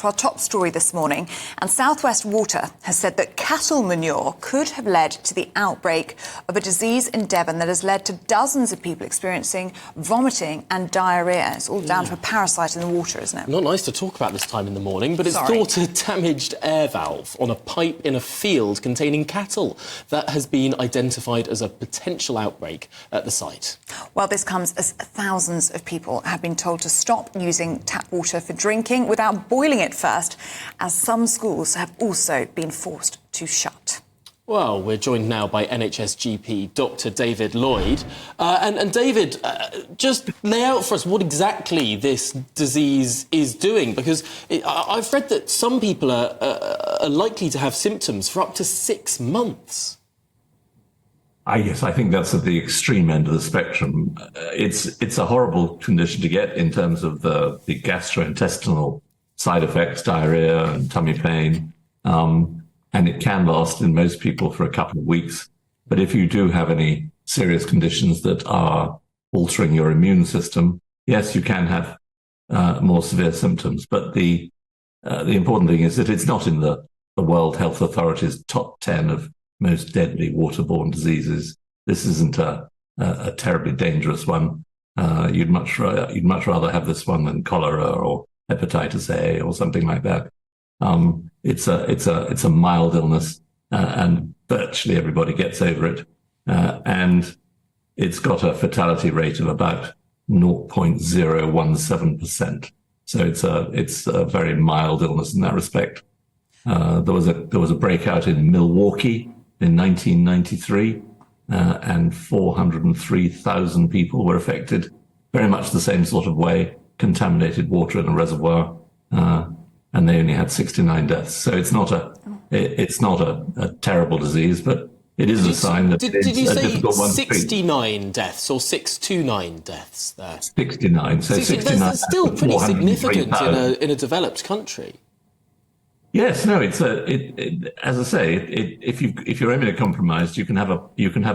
Our top story this morning, and South West Water has said that cattle manure could have led to the outbreak of a disease in Devon that has led to dozens of people experiencing vomiting and diarrhoea. It's all down to a parasite in the water, isn't it? Not nice to talk about this time in the morning, but it's thought a damaged air valve on a pipe in a field containing cattle that has been identified as a potential outbreak at the site. Well, this comes as thousands of people have been told to stop using tap water for drinking without boiling it first, as some schools have also been forced to shut. Well, we're joined now by NHS GP Dr. David Llyod. And David, just lay out for us what exactly this disease is doing, because I've read that some people are likely to have symptoms for up to 6 months. Yes, I think that's at the extreme end of the spectrum. It's a horrible condition to get in terms of the gastrointestinal side effects, diarrhea and tummy pain. And it can last in most people for a couple of weeks. But if you do have any serious conditions that are altering your immune system, yes, you can have more severe symptoms. But the important thing is that it's not in the World Health Authority's top 10 of most deadly waterborne diseases. This isn't a terribly dangerous one. You'd much rather have this one than cholera or hepatitis A or something like that. It's a mild illness, and virtually everybody gets over it. And it's got a fatality rate of about 0.017%. So it's a very mild illness in that respect. There was a breakout in Milwaukee in 1993, and 403,000 people were affected. Very much the same sort of way, contaminated water in a reservoir, and they only had 69 deaths. So it's not a terrible disease, but it is a sign that it's a difficult one to treat. Did you say 69 deaths or 629 deaths there? 69. So 69. That's still pretty significant in a developed country. Yes, no, as I say, if you're immunocompromised, you can have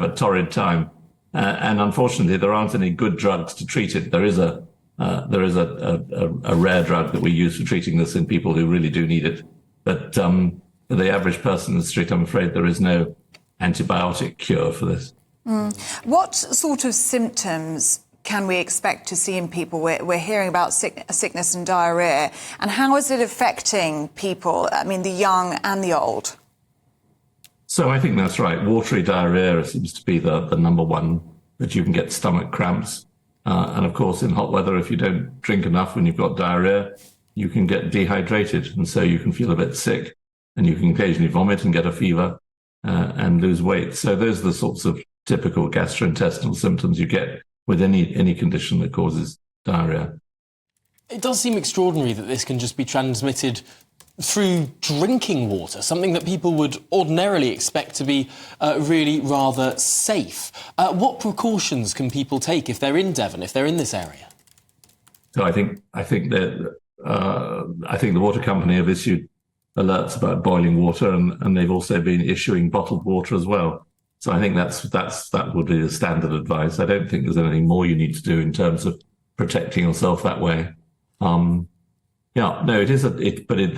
a torrid time, and unfortunately, there aren't any good drugs to treat it. There is a rare drug that we use for treating this in people who really do need it, but for the average person in the street, I'm afraid there is no antibiotic cure for this. What sort of symptoms can we expect to see in people? We're hearing about sickness and diarrhoea, and how is it affecting people? I mean, the young and the old. So I think that's right. Watery diarrhea seems to be the number one, that you can get stomach cramps. And of course, in hot weather, if you don't drink enough when you've got diarrhea, you can get dehydrated. And so you can feel a bit sick, and you can occasionally vomit and get a fever and lose weight. So those are the sorts of typical gastrointestinal symptoms you get with any condition that causes diarrhea. It does seem extraordinary that this can just be transmitted through drinking water, something that people would ordinarily expect to be really rather safe. What precautions can people take if they're in Devon, if they're in this area? So I think the water company have issued alerts about boiling water, and they've also been issuing bottled water as well. So I think that would be the standard advice. I don't think there's anything more you need to do in terms of protecting yourself that way. The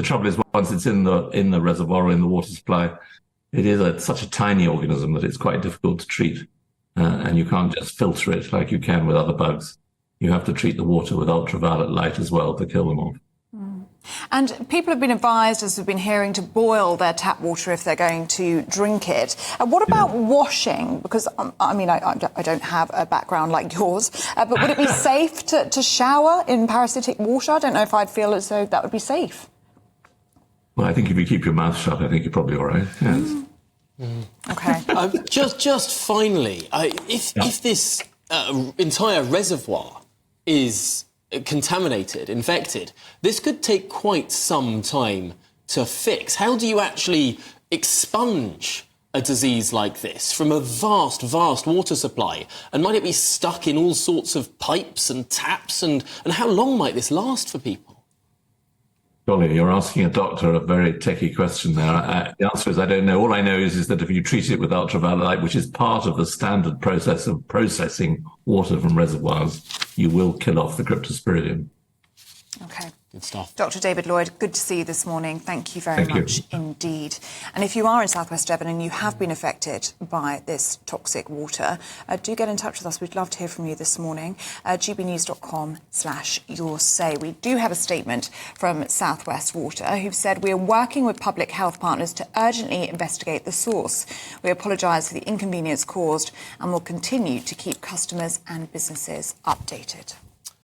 trouble is, once it's in the reservoir or in the water supply, it is such a tiny organism that it's quite difficult to treat, and you can't just filter it like you can with other bugs. You have to treat the water with ultraviolet light as well to kill them off. And people have been advised, as we've been hearing, to boil their tap water if they're going to drink it. What about washing? Because, I don't have a background like yours, but would it be safe to shower in parasitic water? I don't know if I'd feel as though that would be safe. Well, I think if you keep your mouth shut, I think you're probably all right, yes. OK. Just finally, if this entire reservoir is contaminated, infected, this could take quite some time to fix. How do you actually expunge a disease like this from a vast water supply? And might it be stuck in all sorts of pipes and taps? And how long might this last for people? Golly, you're asking a doctor a very techie question there. The answer is I don't know. All I know is that if you treat it with ultraviolet light, which is part of the standard process of processing water from reservoirs, you will kill off the cryptosporidium. OK. Good stuff. Dr. David Llyod, good to see you this morning. Thank you very much indeed. And if you are in Southwest Devon and you have been affected by this toxic water, do get in touch with us. We'd love to hear from you this morning. gbnews.com/yoursay. We do have a statement from Southwest Water who've said we are working with public health partners to urgently investigate the source. We apologise for the inconvenience caused and will continue to keep customers and businesses updated.